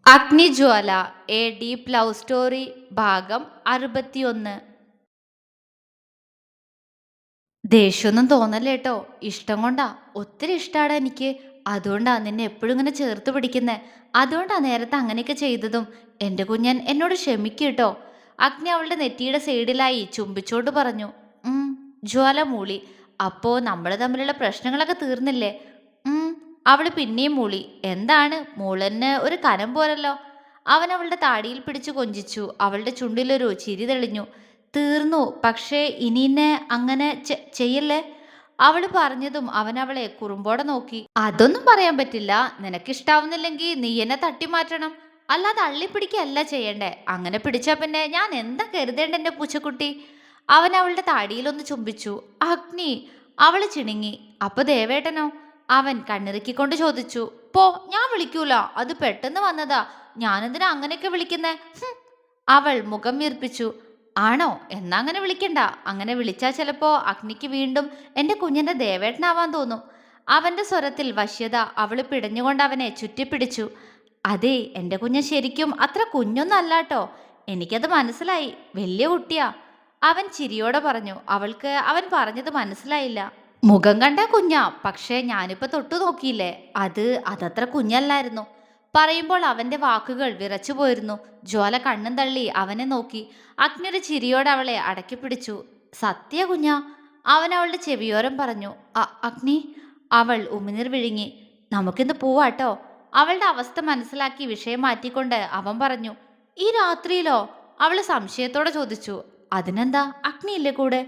അഗ്നിജ്വാല A deep love story ഭാഗം 61. ദേഷ്യമൊന്നും തോന്നല്ലേട്ടോ, ഇഷ്ടം കൊണ്ടാ. ഒത്തിരി ഇഷ്ടാടാ എനിക്ക്. അതുകൊണ്ടാ നിന്നെ എപ്പോഴും ഇങ്ങനെ ചേർത്ത് പിടിക്കുന്നേ. അതുകൊണ്ടാ നേരത്തെ അങ്ങനെയൊക്കെ ചെയ്തതും. എൻ്റെ കുഞ്ഞൻ എന്നോട് ക്ഷമിക്കട്ടോ. അഗ്നി അവളുടെ നെറ്റിയുടെ സൈഡിലായി ചുംബിച്ചോണ്ട് പറഞ്ഞു. ഉം. ജ്വാല മൂളി. അപ്പോ നമ്മൾ തമ്മിലുള്ള പ്രശ്നങ്ങളൊക്കെ തീർന്നില്ലേ? ഉം. അവള് പിന്നെയും മൂളി. എന്താണ് മൂളന് ഒരു കനം പോരല്ലോ? അവൻ അവളുടെ താടിയിൽ പിടിച്ചു കൊഞ്ചിച്ചു. അവളുടെ ചുണ്ടിലൊരു ചിരി തെളിഞ്ഞു. തീർന്നു, പക്ഷേ ഇനി എന്നെ അങ്ങനെ ചെയ്യല്ലേ? അവള് പറഞ്ഞതും അവൻ അവളെ കുറുമ്പോടെ നോക്കി. അതൊന്നും പറയാൻ പറ്റില്ല. നിനക്കിഷ്ടാവുന്നില്ലെങ്കിൽ നീ എന്നെ തട്ടി മാറ്റണം, അല്ലാതെ അള്ളിപ്പിടിക്കല്ല ചെയ്യണ്ടേ. അങ്ങനെ പിടിച്ചാ പിന്നെ ഞാൻ എന്താ കരുതേണ്ട എന്റെ പൂച്ചക്കുട്ടി? അവൻ അവളുടെ താടിയിലൊന്ന് ചുംബിച്ചു. അഗ്നി. അവള് ചിണുങ്ങി. അപ്പൊ ദേവേട്ടനോ? അവൻ കണ്ണിറുക്കിക്കൊണ്ട് ചോദിച്ചു. പോ, ഞാൻ വിളിക്കൂല. അത് പെട്ടെന്ന് വന്നതാ. ഞാനെന്തിനാ അങ്ങനെയൊക്കെ വിളിക്കുന്നേ? അവൾ മുഖം വീർപ്പിച്ചു. ആണോ? എന്നാ അങ്ങനെ വിളിക്കണ്ട. അങ്ങനെ വിളിച്ചാൽ ചിലപ്പോ അഗ്നിക്ക് വീണ്ടും എന്റെ കുഞ്ഞിന്റെ ദേവേട്ടനാവാൻ തോന്നും. അവന്റെ സ്വരത്തിൽ വശ്യത. അവള് പിടഞ്ഞുകൊണ്ട് അവനെ ചുറ്റിപ്പിടിച്ചു. അതെ, എന്റെ കുഞ്ഞ് ശരിക്കും അത്ര കുഞ്ഞൊന്നും അല്ലാട്ടോ. എനിക്കത് മനസ്സിലായി. വലിയ കുട്ടിയാ. അവൻ ചിരിയോടെ പറഞ്ഞു. അവൾക്ക് അവൻ പറഞ്ഞത് മനസ്സിലായില്ല. മുഖം കണ്ട കുഞ്ഞാ, പക്ഷേ ഞാനിപ്പോ തൊട്ടു നോക്കിയില്ലേ, അതത്ര കുഞ്ഞല്ലായിരുന്നു. പറയുമ്പോൾ അവന്റെ വാക്കുകൾ വിറച്ചു പോയിരുന്നു. ജ്വാല കണ്ണും തള്ളി അവനെ നോക്കി. അഗ്നി ഒരു ചിരിയോടെ അവളെ അടക്കി പിടിച്ചു. സത്യ കുഞ്ഞാ? അവൻ അവളുടെ ചെവിയോരം പറഞ്ഞു. അഗ്നി. അവൾ ഉമിനീർ വിഴുങ്ങി. നമുക്കിന്ന് പോവാട്ടോ. അവളുടെ അവസ്ഥ മനസ്സിലാക്കി വിഷയം മാറ്റിക്കൊണ്ട് അവൻ പറഞ്ഞു. ഈ രാത്രിയിലോ? അവള് സംശയത്തോടെ ചോദിച്ചു. അതിനെന്താ, അഗ്നിയില്ലേ കൂടെ?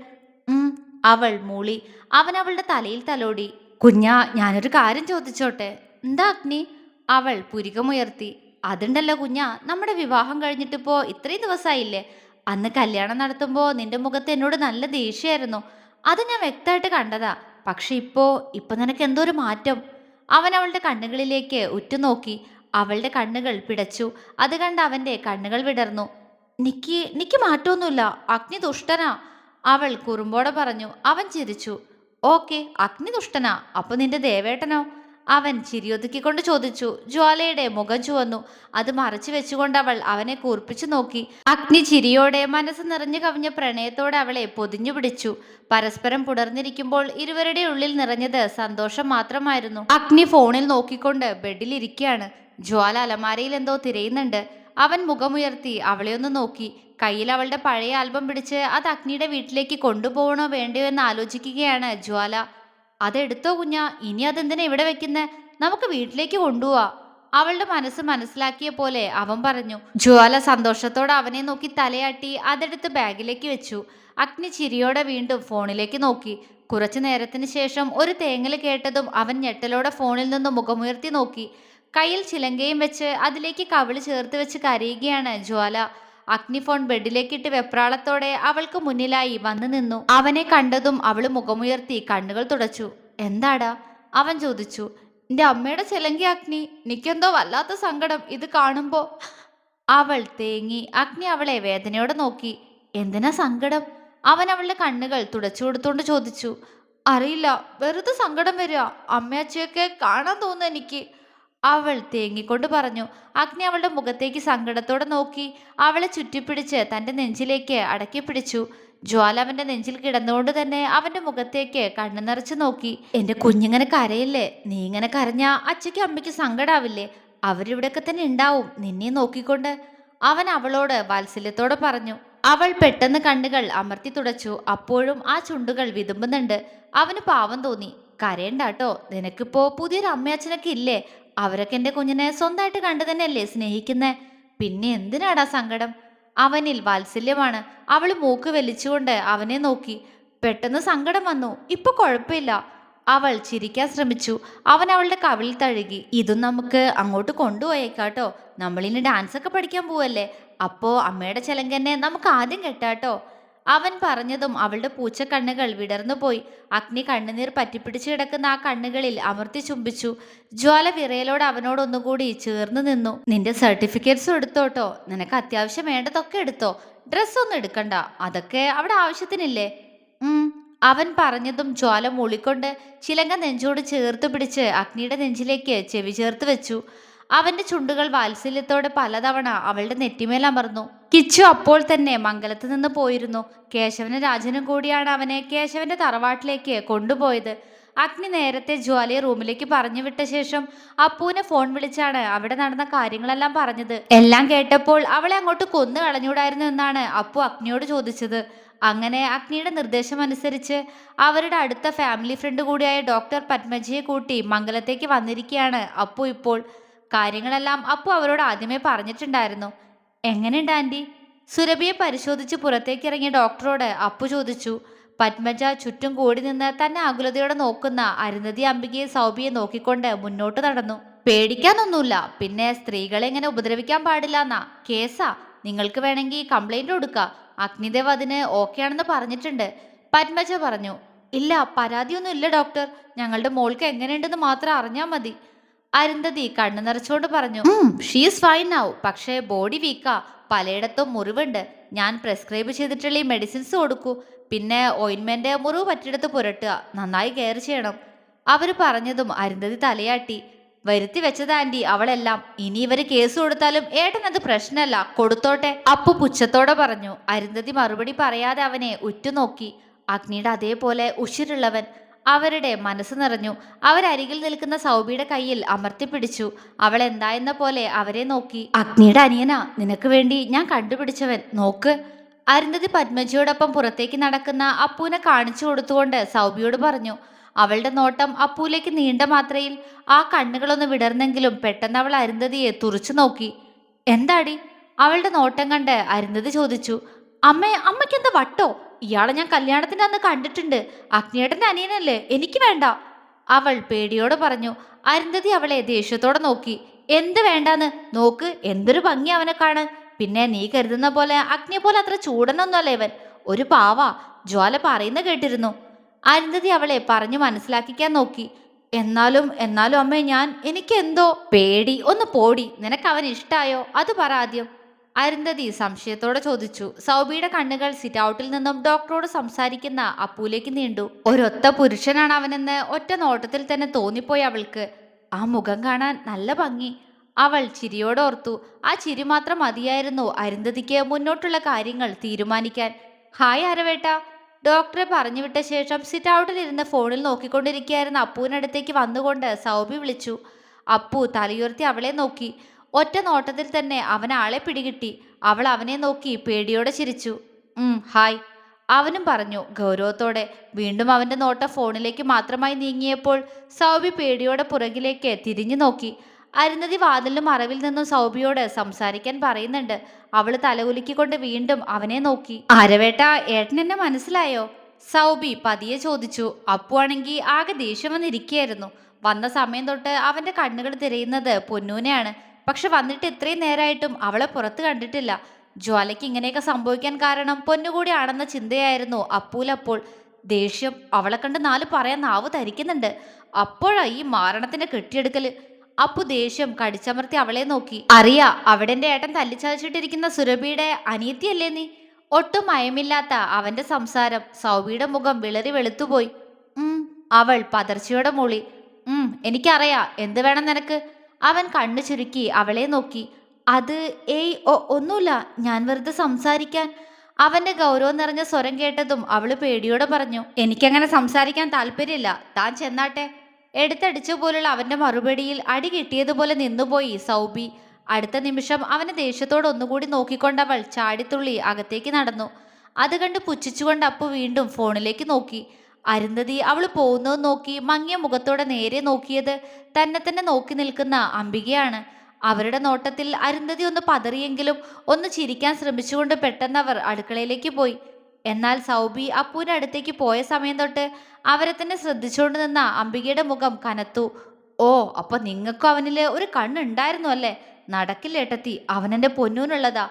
ഉം. അവൾ മൂളി. അവൻ അവളുടെ തലയിൽ തലോടി. കുഞ്ഞാ, ഞാനൊരു കാര്യം ചോദിച്ചോട്ടെ? എന്താ അഗ്നി? അവൾ പുരികമുയർത്തി. അതുണ്ടല്ലോ കുഞ്ഞാ, നമ്മുടെ വിവാഹം കഴിഞ്ഞിട്ടിപ്പോ ഇത്രയും ദിവസമായില്ലേ? അന്ന് കല്യാണം നടത്തുമ്പോ നിന്റെ മുഖത്ത് എന്നോട് നല്ല ദേഷ്യമായിരുന്നു. അത് ഞാൻ വ്യക്തമായിട്ട് കണ്ടതാ. പക്ഷെ ഇപ്പൊ നിനക്ക് എന്തോ ഒരു മാറ്റം. അവൻ അവളുടെ കണ്ണുകളിലേക്ക് ഉറ്റുനോക്കി. അവളുടെ കണ്ണുകൾ പിടച്ചു. അത് കണ്ട് അവന്റെ കണ്ണുകൾ വിടർന്നു. നിക്ക് മാറ്റമൊന്നുമില്ല. അഗ്നി ദുഷ്ടനാ. അവൾ കുറുമ്പോടെ പറഞ്ഞു. അവൻ ചിരിച്ചു. ഓക്കെ, അഗ്നി ദുഷ്ടനാ. അപ്പൊ നിന്റെ ദേവേട്ടനോ? അവൻ ചിരിയൊതുക്കിക്കൊണ്ട് ചോദിച്ചു. ജ്വാലയുടെ മുഖം ചുവന്നു. അത് മറച്ചു വെച്ചുകൊണ്ട് അവൾ അവനെ കൂർപ്പിച്ചു നോക്കി. അഗ്നി ചിരിയോടെ, മനസ്സ് നിറഞ്ഞു കവിഞ്ഞ പ്രണയത്തോടെ അവളെ പൊതിഞ്ഞു പിടിച്ചു. പരസ്പരം പുണർന്നിരിക്കുമ്പോൾ ഇരുവരുടെ ഉള്ളിൽ നിറഞ്ഞത് സന്തോഷം മാത്രമായിരുന്നു. അഗ്നി ഫോണിൽ നോക്കിക്കൊണ്ട് ബെഡിലിരിക്കുകയാണ്. ജ്വാല അലമാരയിൽ എന്തോ തിരയുന്നുണ്ട്. അവൻ മുഖമുയർത്തി അവളെ ഒന്ന് നോക്കി. കയ്യിൽ അവളുടെ പഴയ ആൽബം പിടിച്ച് അത് അഗ്നിയുടെ വീട്ടിലേക്ക് കൊണ്ടുപോകണോ വേണ്ടയോ എന്ന് ആലോചിക്കുകയാണ് ജ്വാല. അതെടുത്തോ കുഞ്ഞാ. ഇനി അതെന്തിനാ ഇവിടെ വെക്കുന്നേ? നമുക്ക് വീട്ടിലേക്ക് കൊണ്ടുപോവാ. അവളുടെ മനസ്സ് മനസ്സിലാക്കിയ പോലെ അവൻ പറഞ്ഞു. ജ്വാല സന്തോഷത്തോടെ അവനെ നോക്കി തലയാട്ടി അതെടുത്ത് ബാഗിലേക്ക് വെച്ചു. അഗ്നി ചിരിയോടെ വീണ്ടും ഫോണിലേക്ക് നോക്കി. കുറച്ചു നേരത്തിന് ശേഷം ഒരു തേങ്ങല് കേട്ടതും അവൻ ഞെട്ടലോടെ ഫോണിൽ നിന്ന് മുഖമുയർത്തി നോക്കി. കയ്യിൽ ചിലങ്കയും വെച്ച് അതിലേക്ക് കവിള് ചേർത്ത് വെച്ച് കരയുകയാണ് ജ്വാല. അഗ്നി ഫോൺ ബെഡിലേക്കിട്ട് വെപ്രാളത്തോടെ അവൾക്ക് മുന്നിലായി വന്നു നിന്നു. അവനെ കണ്ടതും അവള് മുഖമുയർത്തി കണ്ണുകൾ തുടച്ചു. എന്താടാ? അവൻ ചോദിച്ചു. എന്റെ അമ്മയുടെ ചിലങ്കി അഗ്നി. എനിക്കെന്തോ വല്ലാത്ത സങ്കടം ഇത് കാണുമ്പോ. അവൾ തേങ്ങി. അഗ്നി അവളെ വേദനയോടെ നോക്കി. എന്തിനാ സങ്കടം? അവൻ അവളുടെ കണ്ണുകൾ തുടച്ചു കൊടുത്തോണ്ട് ചോദിച്ചു. അറിയില്ല, വെറുതെ സങ്കടം വരിക. അമ്മയച്ചയൊക്കെ കാണാൻ തോന്നുന്നു എനിക്ക്. അവൾ തേങ്ങിക്കൊണ്ട് പറഞ്ഞു. അഗ്നി അവളുടെ മുഖത്തേക്ക് സങ്കടത്തോടെ നോക്കി. അവളെ ചുറ്റിപ്പിടിച്ച് തന്റെ നെഞ്ചിലേക്ക് അടക്കി പിടിച്ചു. ജ്വാല അവന്റെ നെഞ്ചിൽ കിടന്നുകൊണ്ട് തന്നെ അവന്റെ മുഖത്തേക്ക് കണ്ണു നിറച്ച് നോക്കി. എന്റെ കുഞ്ഞിങ്ങനെ കരയില്ലേ? നീ ഇങ്ങനെ കരഞ്ഞാ അച്ഛയ്ക്കും അമ്മയ്ക്കും സങ്കടാവില്ലേ? അവരിവിടെയൊക്കെ തന്നെ ഉണ്ടാവും നിന്നെ നോക്കിക്കൊണ്ട്. അവൻ അവളോട് വാത്സല്യത്തോടെ പറഞ്ഞു. അവൾ പെട്ടെന്ന് കണ്ണുകൾ അമർത്തി തുടച്ചു. അപ്പോഴും ആ ചുണ്ടുകൾ വിതുമ്പുന്നുണ്ട്. അവന് പാവം തോന്നി. കരയണ്ടാട്ടോ, നിനക്കിപ്പോ പുതിയൊരു അമ്മയച്ഛനൊക്കെ ഇല്ലേ? അവരൊക്കെ എന്റെ കുഞ്ഞിനെ സ്വന്തമായിട്ട് കണ്ടു തന്നെയല്ലേ സ്നേഹിക്കുന്നേ. പിന്നെ എന്തിനാടാ സങ്കടം? അവനിൽ വാത്സല്യമാണ്. അവള് മൂക്ക് വലിച്ചുകൊണ്ട് അവനെ നോക്കി. പെട്ടെന്ന് സങ്കടം വന്നു. ഇപ്പൊ കുഴപ്പമില്ല. അവൾ ചിരിക്കാൻ ശ്രമിച്ചു. അവൻ അവളുടെ കവിളിൽ തഴുകി. ഇതും നമുക്ക് അങ്ങോട്ട് കൊണ്ടുപോയേക്കാട്ടോ. നമ്മളിനി ഡാൻസ് ഒക്കെ പഠിക്കാൻ പോവല്ലേ. അപ്പോ അമ്മയുടെ ചെലങ്കന്നെ നമുക്ക് ആദ്യം കെട്ടാട്ടോ. അവൻ പറഞ്ഞതും അവളുടെ പൂച്ചക്കണ്ണുകൾ വിടർന്നുപോയി. അഗ്നി കണ്ണുനീർ പറ്റിപ്പിടിച്ചു കിടക്കുന്ന ആ കണ്ണുകളിൽ അമർത്തി ചുംബിച്ചു. ജ്വാല വിറയലോട് അവനോടൊന്നുകൂടി ചേർന്ന് നിന്നു. നിന്റെ സർട്ടിഫിക്കറ്റ്സും എടുത്തോട്ടോ. നിനക്ക് അത്യാവശ്യം വേണ്ടതൊക്കെ എടുത്തോ. ഡ്രസ്സൊന്നും എടുക്കണ്ട, അതൊക്കെ അവിടെ ആവശ്യത്തിനില്ലേ? അവൻ പറഞ്ഞതും ജ്വാല മൂളിക്കൊണ്ട് ചിലങ്ക നെഞ്ചോട് ചേർത്ത് പിടിച്ച് അഗ്നിയുടെ നെഞ്ചിലേക്ക് ചെവി ചേർത്ത് വെച്ചു. അവന്റെ ചുണ്ടുകൾ വാത്സല്യത്തോടെ പലതവണ അവളുടെ നെറ്റിമേൽ അമർന്നു. കിച്ചു അപ്പോൾ തന്നെ മംഗലത്ത് നിന്ന് പോയിരുന്നു. കേശവനും രാജനും കൂടിയാണ് അവനെ കേശവന്റെ തറവാട്ടിലേക്ക് കൊണ്ടുപോയത്. അഗ്നി നേരത്തെ ജ്വാലയെ റൂമിലേക്ക് പറഞ്ഞു വിട്ട ശേഷം അപ്പുവിനെ ഫോൺ വിളിച്ചാണ് അവിടെ നടന്ന കാര്യങ്ങളെല്ലാം പറഞ്ഞത്. എല്ലാം കേട്ടപ്പോൾ അവളെ അങ്ങോട്ട് കൊന്നു കളഞ്ഞൂടായിരുന്നു എന്നാണ് അപ്പു അഗ്നിയോട് ചോദിച്ചത്. അങ്ങനെ അഗ്നിയുടെ നിർദ്ദേശം അനുസരിച്ച് അവരുടെ അടുത്ത ഫാമിലി ഫ്രണ്ട് കൂടിയായ ഡോക്ടർ പത്മജിയെ കൂട്ടി മംഗലത്തേക്ക് വന്നിരിക്കുകയാണ് അപ്പു ഇപ്പോൾ. കാര്യങ്ങളെല്ലാം അപ്പു അവരോട് ആദ്യമേ പറഞ്ഞിട്ടുണ്ടായിരുന്നു. എങ്ങനെയുണ്ട് ആൻറ്റി? സുരഭിയെ പരിശോധിച്ച് പുറത്തേക്കിറങ്ങിയ ഡോക്ടറോട് അപ്പു ചോദിച്ചു. പത്മജ ചുറ്റും കൂടി നിന്ന് തന്നെ ആകുലതയോടെ നോക്കുന്ന അരുന്ധതി അംബികയെ സൗബിയെ നോക്കിക്കൊണ്ട് മുന്നോട്ട് നടന്നു. പേടിക്കാനൊന്നുമില്ല, പിന്നെ സ്ത്രീകളെ ഇങ്ങനെ ഉപദ്രവിക്കാൻ പാടില്ല എന്നാ കേസാ. നിങ്ങൾക്ക് വേണമെങ്കിൽ കംപ്ലൈന്റ് കൊടുക്കാം. അഗ്നിദേവ് അതിന് ഓക്കെ ആണെന്ന് പറഞ്ഞിട്ടുണ്ട്. പത്മജ പറഞ്ഞു. ഇല്ല, പരാതിയൊന്നും ഇല്ല ഡോക്ടർ. ഞങ്ങളുടെ മോൾക്ക് എങ്ങനെയുണ്ടെന്ന് മാത്രം അറിഞ്ഞാൽ മതി. അരുന്ധതി കണ്ണു നിറച്ചുകൊണ്ട് പറഞ്ഞു. ഷീസ് ഫൈൻ നൗ, പക്ഷേ ബോഡി വീക്കാ. പലയിടത്തും മുറിവുണ്ട്. ഞാൻ പ്രിസ്ക്രൈബ് ചെയ്തിട്ടുള്ള ഈ മെഡിസിൻസ് കൊടുക്കൂ. പിന്നെ ഓയിൻമെന്റ് മുറിവ് പറ്റിയെടുത്ത് പുരട്ടുക. നന്നായി കെയർ ചെയ്യണം. അവർ പറഞ്ഞതും അരുന്ധതി തലയാട്ടി. വരുത്തി വെച്ചത് ആന്റി അവളെല്ലാം. ഇനി ഇവര് കേസ് കൊടുത്താലും ഏട്ടനത് പ്രശ്നമല്ല, കൊടുത്തോട്ടെ. അപ്പു പുച്ഛത്തോടെ പറഞ്ഞു. അരുന്ധതി മറുപടി പറയാതെ അവനെ ഉറ്റുനോക്കി. അഗ്നിയുടെ അതേപോലെ ഉശിരുള്ളവൻ. അവരുടെ മനസ്സ് നിറഞ്ഞു. അവരരികിൽ നിൽക്കുന്ന സൗബിയുടെ കയ്യിൽ അമർത്തിപ്പിടിച്ചു. അവൾ എന്തായെന്ന പോലെ അവരെ നോക്കി. അഗ്നിയുടെ അനിയനാ നിനക്ക് വേണ്ടി ഞാൻ കണ്ടുപിടിച്ചവൻ, നോക്ക്. അരുന്ധതി പത്മജിയോടൊപ്പം പുറത്തേക്ക് നടക്കുന്ന അപ്പുവിനെ കാണിച്ചു കൊടുത്തുകൊണ്ട് സൗബിയോട് പറഞ്ഞു. അവളുടെ നോട്ടം അപ്പുവിലേക്ക് നീണ്ട മാത്രയിൽ ആ കണ്ണുകളൊന്ന് വിടർന്നെങ്കിലും പെട്ടെന്ന് അവൾ അരുന്ധതിയെ തുറച്ചു നോക്കി. എന്താടി? അവളുടെ നോട്ടം കണ്ട് അരുന്ധതി ചോദിച്ചു. അമ്മയ്ക്കെന്താ വട്ടോ? ഇയാളെ ഞാൻ കല്യാണത്തിന് അന്ന് കണ്ടിട്ടുണ്ട്. അഗ്നിയേട്ടന്റെ അനിയനല്ലേ, എനിക്ക് വേണ്ട. അവൾ പേടിയോടെ പറഞ്ഞു. അരുന്ധതി അവളെ ദേഷ്യത്തോടെ നോക്കി. എന്ത് വേണ്ടാന്ന്? നോക്ക്, എന്തൊരു ഭംഗി അവനെ കാണാൻ. പിന്നെ നീ കരുതുന്ന പോലെ അഗ്നിയെ പോലെ അത്ര ചൂടനൊന്നുമല്ല ഇവൻ. ഒരു പാവാ. ജ്വാല പറയുന്ന കേട്ടിരുന്നു. അരുന്ധതി അവളെ പറഞ്ഞു മനസ്സിലാക്കിക്കാൻ നോക്കി. എന്നാലും അമ്മേ, എനിക്കെന്തോ പേടി. ഒന്ന് പോടി. നിനക്ക് അവൻ ഇഷ്ടായോ അത് പറ ആദ്യം. അരുന്ധതി സംശയത്തോടെ ചോദിച്ചു. സൗബിയുടെ കണ്ണുകൾ സിറ്റ് ഔട്ടിൽ നിന്നും ഡോക്ടറോട് സംസാരിക്കുന്ന അപ്പുവിലേക്ക് നീണ്ടു. ഒരൊത്ത പുരുഷനാണ് അവനെന്ന് ഒറ്റ നോട്ടത്തിൽ തന്നെ തോന്നിപ്പോയി അവൾക്ക്. ആ മുഖം കാണാൻ നല്ല ഭംഗി. അവൾ ചിരിയോടെ ഓർത്തു. ആ ചിരി മാത്രം മതിയായിരുന്നു അരുന്ധതിക്ക് മുന്നോട്ടുള്ള കാര്യങ്ങൾ തീരുമാനിക്കാൻ. ഹായ് അരവേട്ട. ഡോക്ടറെ പറഞ്ഞു വിട്ട ശേഷം സിറ്റ് ഔട്ടിൽ ഇരുന്ന് ഫോണിൽ നോക്കിക്കൊണ്ടിരിക്കുകയായിരുന്ന അപ്പുവിനടുത്തേക്ക് വന്നുകൊണ്ട് സൗബി വിളിച്ചു. അപ്പു തലയുയർത്തി അവളെ നോക്കി. ഒറ്റ നോട്ടത്തിൽ തന്നെ അവൻ ആളെ പിടികിട്ടി. അവൾ അവനെ നോക്കി പേടിയോടെ ചിരിച്ചു. ഹായ്, അവനും പറഞ്ഞു ഗൗരവത്തോടെ. വീണ്ടും അവന്റെ നോട്ടം ഫോണിലേക്ക് മാത്രമായി നീങ്ങിയപ്പോൾ സൗബി പേടിയോടെ പുറകിലേക്ക് തിരിഞ്ഞു നോക്കി. അരുന്ധതി വാതിലിന് മറവിൽ നിന്നും സൗബിയോട് സംസാരിക്കാൻ പറയുന്നുണ്ട്. അവള് തലകുലുക്കിക്കൊണ്ട് വീണ്ടും അവനെ നോക്കി. ആരവേട്ട, ഏട്ടൻ എന്നെ മനസ്സിലായോ? സൗബി പതിയെ ചോദിച്ചു. അപ്പു ആണെങ്കിൽ ആകെ ദേഷ്യം വന്നിരിക്കുകയായിരുന്നു. വന്ന സമയം തൊട്ട് അവന്റെ കണ്ണുകൾ തിരയുന്നത് പൊന്നൂനെയാണ്. പക്ഷെ വന്നിട്ട് ഇത്രയും നേരമായിട്ടും അവളെ പുറത്ത് കണ്ടിട്ടില്ല. ജ്വാലയ്ക്ക് ഇങ്ങനെയൊക്കെ സംഭവിക്കാൻ കാരണം പൊന്നുകൂടിയാണെന്ന ചിന്തയായിരുന്നു അപ്പൂലപ്പോൾ. ദേഷ്യം അവളെ കണ്ട് നാല് പറയാൻ നാവ് ധരിക്കുന്നുണ്ട്. അപ്പോഴാ ഈ മാരണത്തിന്റെ കെട്ടിയെടുക്കല്. അപ്പു ദേഷ്യം കടിച്ചമർത്തി അവളെ നോക്കി. അറിയാ, അവിടെ എൻ്റെ ഏട്ടൻ തല്ലിച്ചതച്ചിട്ടിരിക്കുന്ന സുരഭിയുടെ അനിയത്തിയല്ലേ നീ? ഒട്ടും മയമില്ലാത്ത അവന്റെ സംസാരം. സൗബിയുടെ മുഖം വിളറി വെളുത്തുപോയി. അവൾ പതർച്ചയോടെ മൂളി. എനിക്കറിയാ, എന്ത് വേണം നിനക്ക്? അവൻ കണ്ണു ചുരുക്കി അവളെ നോക്കി. അത് ഒന്നുമില്ല, ഞാൻ വെറുതെ സംസാരിക്കാൻ. അവന്റെ ഗൗരവം നിറഞ്ഞ സ്വരം കേട്ടതും അവള് പേടിയോടെ പറഞ്ഞു. എനിക്കങ്ങനെ സംസാരിക്കാൻ താല്പര്യമില്ല, താൻ ചെന്നാട്ടെ. എടുത്തടിച്ച പോലുള്ള അവന്റെ മറുപടിയിൽ അടി കിട്ടിയതുപോലെ നിന്നുപോയി സൗബി. അടുത്ത നിമിഷം അവനെ ദേഷ്യത്തോടെ ഒന്നുകൂടി നോക്കിക്കൊണ്ടവൾ ചാടിത്തുള്ളി അകത്തേക്ക് നടന്നു. അത് കണ്ട് പുച്ഛിച്ചുകൊണ്ട് അപ്പു വീണ്ടും ഫോണിലേക്ക് നോക്കി. അരുന്ധതി അവൾ പോകുന്നത് നോക്കി മങ്ങിയ മുഖത്തോടെ നേരെ നോക്കിയത് തന്നെ നോക്കി നിൽക്കുന്ന അംബികയാണ്. അവരുടെ നോട്ടത്തിൽ അരുന്ധതി ഒന്ന് പതറിയെങ്കിലും ഒന്ന് ചിരിക്കാൻ ശ്രമിച്ചുകൊണ്ട് പെട്ടെന്നവർ അടുക്കളയിലേക്ക് പോയി. എന്നാൽ സൗബി അപ്പുവിന്റെ അടുത്തേക്ക് പോയ സമയം തൊട്ട് അവരെ തന്നെ ശ്രദ്ധിച്ചുകൊണ്ട് നിന്ന അംബികയുടെ മുഖം കനത്തു. ഓ, അപ്പൊ നിങ്ങൾക്കും അവനില് ഒരു കണ്ണുണ്ടായിരുന്നു അല്ലേ? നടക്കില്ലേട്ടത്തി, അവനെന്റെ പൊന്നൂനുള്ളതാ.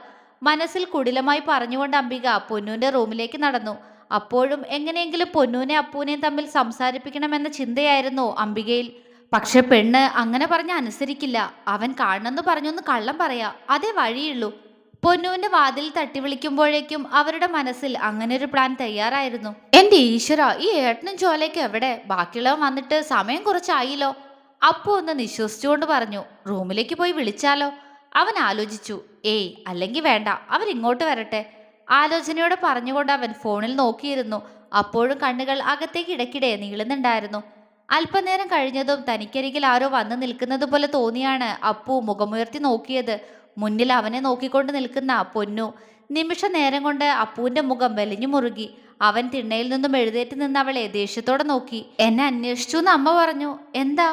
മനസ്സിൽ കുടിലമായി പറഞ്ഞുകൊണ്ട് അംബിക പൊന്നൂന്റെ റൂമിലേക്ക് നടന്നു. അപ്പോഴും എങ്ങനെയെങ്കിലും പൊന്നൂനെ അപ്പൂനെയും തമ്മിൽ സംസാരിപ്പിക്കണമെന്ന ചിന്തയായിരുന്നു അംബികയിൽ. പക്ഷെ പെണ്ണ് അങ്ങനെ പറഞ്ഞ അനുസരിക്കില്ല. അവൻ കാണണമെന്ന് പറഞ്ഞൊന്ന് കള്ളം പറയാ, അതേ വഴിയുള്ളൂ. പൊന്നൂന്റെ വാതിൽ തട്ടി വിളിക്കുമ്പോഴേക്കും അവരുടെ മനസ്സിൽ അങ്ങനെ ഒരു പ്ലാൻ തയ്യാറായിരുന്നു. എന്റെ ഈശ്വര, ഈ ഏട്ടനും ജോലയ്ക്ക് എവിടെ? ബാക്കിയുള്ളവൻ വന്നിട്ട് സമയം കുറച്ചായില്ലോ. അപ്പു ഒന്ന് നിശ്വസിച്ചുകൊണ്ട് പറഞ്ഞു, റൂമിലേക്ക് പോയി വിളിച്ചാലോ? അവൻ ആലോചിച്ചു. ഏയ്, അല്ലെങ്കിൽ വേണ്ട, അവരിങ്ങോട്ട് വരട്ടെ. ആലോചനയോടെ പറഞ്ഞുകൊണ്ട് അവൻ ഫോണിൽ നോക്കിയിരുന്നു. അപ്പോഴും കണ്ണുകൾ അകത്തേക്ക് ഇടയ്ക്കിടെ നീളുന്നുണ്ടായിരുന്നു. അല്പനേരം കഴിഞ്ഞതും തനിക്കരികിൽ ആരോ വന്നു നിൽക്കുന്നത് പോലെ തോന്നിയാണ് അപ്പു മുഖമുയർത്തി നോക്കിയത്. മുന്നിൽ അവനെ നോക്കിക്കൊണ്ട് നിൽക്കുന്ന പൊന്നു. നിമിഷ നേരം കൊണ്ട് അപ്പുവിന്റെ മുഖം വലിഞ്ഞു മുറുകി. അവൻ തിണ്ണയിൽ നിന്നും എഴുന്നേറ്റ് നിന്ന് അവളെ ദേഷ്യത്തോടെ നോക്കി. എന്നെ അന്വേഷിച്ചു എന്ന് അമ്മ പറഞ്ഞു. എന്താ?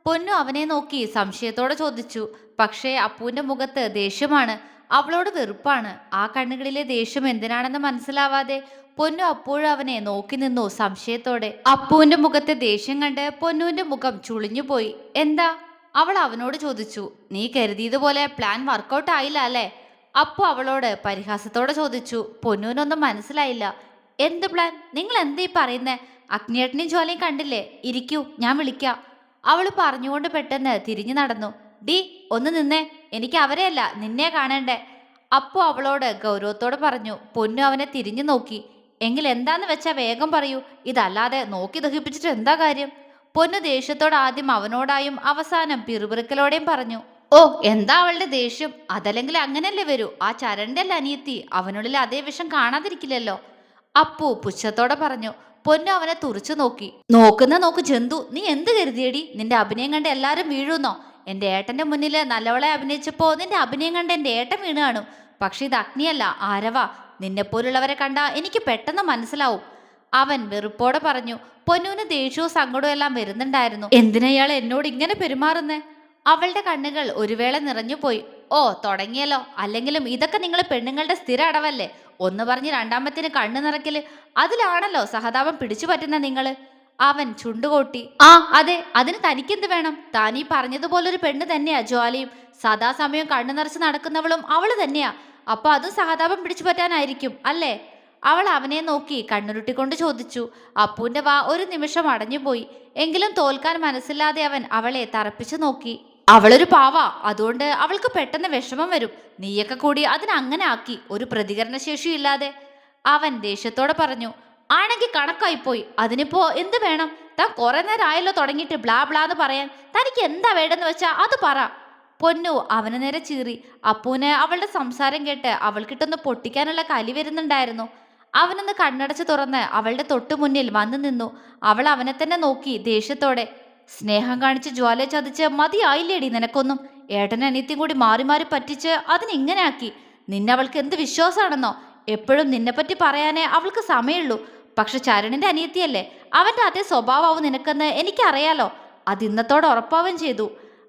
പൊന്നു അവനെ നോക്കി സംശയത്തോടെ ചോദിച്ചു. പക്ഷേ അപ്പുവിന്റെ മുഖത്ത് ദേഷ്യമാണ്, അവളോട് വെറുപ്പാണ്. ആ കണ്ണുകളിലെ ദേഷ്യം എന്തിനാണെന്ന് മനസ്സിലാവാതെ പൊന്നു അപ്പോഴും അവനെ നോക്കി നിന്നു സംശയത്തോടെ. അപ്പുവിന്റെ മുഖത്തെ ദേഷ്യം കണ്ട് പൊന്നുവിന്റെ മുഖം ചുളിഞ്ഞുപോയി. എന്താ? അവൾ അവനോട് ചോദിച്ചു. നീ കരുതിയതുപോലെ പ്ലാൻ വർക്കൗട്ട് ആയില്ല അല്ലേ? അപ്പു അവളോട് പരിഹാസത്തോടെ ചോദിച്ചു. പൊന്നുവിനൊന്നും മനസ്സിലായില്ല. എന്ത് പ്ലാൻ? നിങ്ങൾ എന്തീ പറയുന്നേ? അഗ്നിയേട്ടനെയും ജ്വാലയും കണ്ടില്ലേ? ഇരിക്കൂ, ഞാൻ വിളിക്കാം. അവൾ പറഞ്ഞുകൊണ്ട് പെട്ടെന്ന് തിരിഞ്ഞു നടന്നു. ഡി, ഒന്ന് നിന്നേ, എനിക്ക് അവരെയല്ല നിന്നെ കാണണ്ടേ. അപ്പു അവളോട് ഗൗരവത്തോടെ പറഞ്ഞു. പൊന്നു അവനെ തിരിഞ്ഞു നോക്കി. എങ്കിൽ എന്താന്ന് വെച്ചാ വേഗം പറയൂ, ഇതല്ലാതെ നോക്കി ദഹിപ്പിച്ചിട്ട് എന്താ കാര്യം? പൊന്നു ദേഷ്യത്തോട് ആദ്യം അവനോടായും അവസാനം പിറുപിറുക്കലോടെയും പറഞ്ഞു. ഓ, എന്താ അവളുടെ ദേഷ്യം? അതല്ലെങ്കിൽ അങ്ങനല്ലേ വരൂ. ആ ചരണിന്റെ അല്ല അനിയത്തി, അവനുള്ളിൽ അതേ വിഷം കാണാതിരിക്കില്ലല്ലോ. അപ്പു പുച്ഛത്തോടെ പറഞ്ഞു. പൊന്നു അവനെ തുറച്ചു നോക്കി. നോക്ക് ജന്തു, നീ എന്ത് കരുതിയടി? നിന്റെ അഭിനയം കണ്ട് എല്ലാരും വീഴുന്നോ? എന്റെ ഏട്ടന്റെ മുന്നില് നല്ലവളെ അഭിനയിച്ചപ്പോ നിന്റെ അഭിനയം കണ്ട് എന്റെ ഏട്ടൻ വീണ് കാണും. പക്ഷെ ഇത് അഗ്നിയല്ല, ആരവാ. നിന്നെപ്പോലുള്ളവരെ കണ്ടാ എനിക്ക് പെട്ടെന്ന് മനസ്സിലാവും. അവൻ വെറുപ്പോടെ പറഞ്ഞു. പൊന്നുവിന് ദേഷ്യവും സങ്കടവും എല്ലാം വരുന്നുണ്ടായിരുന്നു. എന്തിനാ ഇയാൾ എന്നോട് ഇങ്ങനെ പെരുമാറുന്നേ? അവളുടെ കണ്ണുകൾ ഒരു വേള നിറഞ്ഞുപോയി. ഓ, തുടങ്ങിയല്ലോ. അല്ലെങ്കിലും ഇതൊക്കെ നിങ്ങൾ പെണ്ണുങ്ങളുടെ സ്ഥിര അടവല്ലേ? ഒന്ന് പറഞ്ഞ് രണ്ടാമത്തിന് കണ്ണു നിറയ്ക്കല്. അതിലാണല്ലോ സഹതാപം പിടിച്ചു പറ്റുന്ന നിങ്ങള്. അവൻ ചുണ്ടുകൊട്ടി. ആ അതെ, അതിന് തനിക്കെന്ത് വേണം? താനീ പറഞ്ഞതുപോലൊരു പെണ്ണ് തന്നെയാ ജ്വാലയും. സദാസമയം കണ്ണു നിറച്ച് നടക്കുന്നവളും അവള് തന്നെയാ. അപ്പൊ അതും സഹതാപം പിടിച്ചു പറ്റാനായിരിക്കും അല്ലേ? അവൾ അവനെ നോക്കി കണ്ണുരുട്ടിക്കൊണ്ട് ചോദിച്ചു. അപ്പുവിന്റെ വാ ഒരു നിമിഷം അടഞ്ഞുപോയി. എങ്കിലും തോൽക്കാൻ മനസ്സില്ലാതെ അവൻ അവളെ തറപ്പിച്ചു നോക്കി. അവളൊരു പാവ, അതുകൊണ്ട് അവൾക്ക് പെട്ടെന്ന് വിഷമം വരും. നീയൊക്കെ കൂടി അതിനങ്ങനെ ആക്കി, ഒരു പ്രതികരണശേഷി ഇല്ലാതെ. അവൻ ദേഷ്യത്തോടെ പറഞ്ഞു. ആണെങ്കിൽ കണക്കായിപ്പോയി. അതിനിപ്പോ എന്ത് വേണം? താൻ കുറെ നേരം ആയല്ലോ തുടങ്ങിയിട്ട് ബ്ലാ ബ്ലാന്ന് പറയാൻ. തനിക്ക് എന്താ വേണ്ടെന്ന് വെച്ചാ അത് പറ. പൊന്നു അവന് നേരെ ചീറി. അപ്പൂന് അവളുടെ സംസാരം കേട്ട് അവൾക്കിട്ടൊന്ന് പൊട്ടിക്കാനുള്ള കലി വരുന്നുണ്ടായിരുന്നു. അവനൊന്ന് കണ്ണടച്ച് തുറന്ന് അവളുടെ തൊട്ടു മുന്നിൽ വന്നു നിന്നു. അവൾ അവനെ തന്നെ നോക്കി ദേഷ്യത്തോടെ. സ്നേഹം കാണിച്ച് ജ്വാല ചതിച്ച് മതിയായില്ലേടി നിനക്കൊന്നും? ഏട്ടനും അനിയത്തിയും കൂടി മാറി മാറി പറ്റിച്ച് അതിനിങ്ങനെ ആക്കി. നിന്നെ അവൾക്ക് എന്ത് വിശ്വാസമാണെന്നോ? എപ്പോഴും നിന്നെപ്പറ്റി പറയാനേ അവൾക്ക് സമയമുള്ളൂ. പക്ഷെ ചരണിന്റെ അനിയത്തിയല്ലേ, അവന്റെ അതേ സ്വഭാവമാവും നിനക്കെന്ന് എനിക്കറിയാലോ. അത് ഇന്നത്തോടെ ഉറപ്പാവുകയും ചെയ്തു.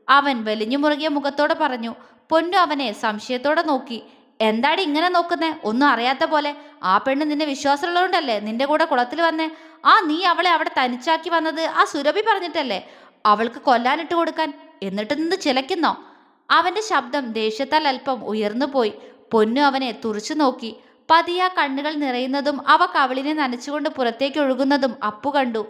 അവൻ വലിഞ്ഞു മുറുകിയ മുഖത്തോടെ പറഞ്ഞു. പൊന്നു അവനെ സംശയത്തോടെ നോക്കി. എന്താടി ഇങ്ങനെ നോക്കുന്നേ? ഒന്നും അറിയാത്ത പോലെ. ആ പെണ്ണ് നിന്നെ വിശ്വാസമുള്ളതുകൊണ്ടല്ലേ നിന്റെ കൂടെ കുളത്തിൽ വന്നേ? ആ നീ അവളെ അവിടെ തനിച്ചാക്കി വന്നത് ആ സുരഭി പറഞ്ഞിട്ടല്ലേ? അവൾക്ക് കൊല്ലാനിട്ട് കൊടുക്കാൻ. എന്നിട്ട് നിന്ന് ചിലയ്ക്കുന്നോ? അവന്റെ ശബ്ദം ദേഷ്യത്താൽ അല്പം ഉയർന്നു പോയി. പൊന്നു അവനെ തുറച്ചു നോക്കി. പതിയെ കണ്ണുകൾ നിറയുന്നതും അവ കവിളിനെ നനച്ചുകൊണ്ട് പുറത്തേക്ക് ഒഴുകുന്നതും അപ്പു കണ്ടു.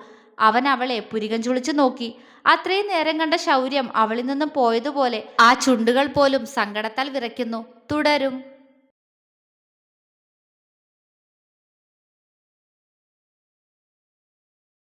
അവൻ അവളെ പുരികം ചുളിച്ചു നോക്കി. അത്രയും നേരം കണ്ട ശൗര്യം അവളിൽ നിന്നും പോയതുപോലെ ആ ചുണ്ടുകൾ പോലും സങ്കടത്താൽ വിറയ്ക്കുന്നു. തുടരും.